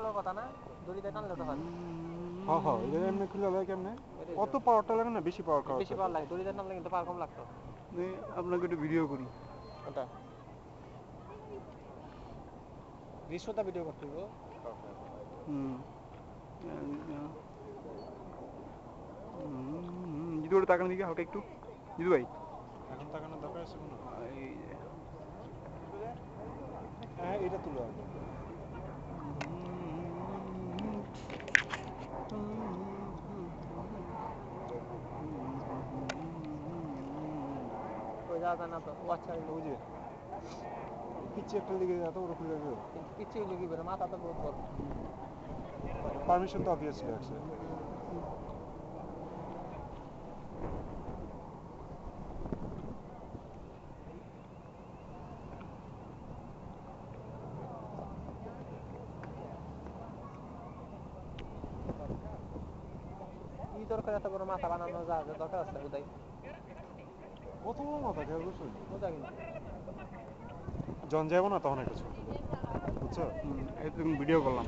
বড় কথা না, দড়িতে টানলে তো হয়। হ্যাঁ হ্যাঁ, এটা এমনি খুলে দেয় কেমনে? অত পাওয়ারটা লাগে না, বেশি পাওয়ার খাওয়া। বেশি পাওয়ার লাগে, দড়িতে টানলে কিন্তু পাওয়ার কম লাগতো। আপনাকে একটু ভিডিও করি। ওটা দৃশ্যটা ভিডিও করতে হইব। জিতু ওটা তাকানোর দিকে হালকা একটু, জিতু ভাই এখন তাকানোর দরকার আছে কোনো? এই যে হ্যাঁ, এটা তুলো আগে। ওই যাওয়া যায় না তো, ও আচ্ছা ওই যে পিচ্ছি একটা দিকে এত বড় খুলে গেল। পিছিয়ে হইলে কি করে, মাথা তো বহুত বড়। পারমিশন তো অবভিয়াসলি আছে। কি দরকার এত বড় মাথা বানানো জাহাজের, দরকার আছে উদয়? কত বড় মাথা খেয়াল করছেন? বোঝা কিন্তু জন যাবো না তখন একটা ছোট, বুঝছো? এই তো ভিডিও করলাম।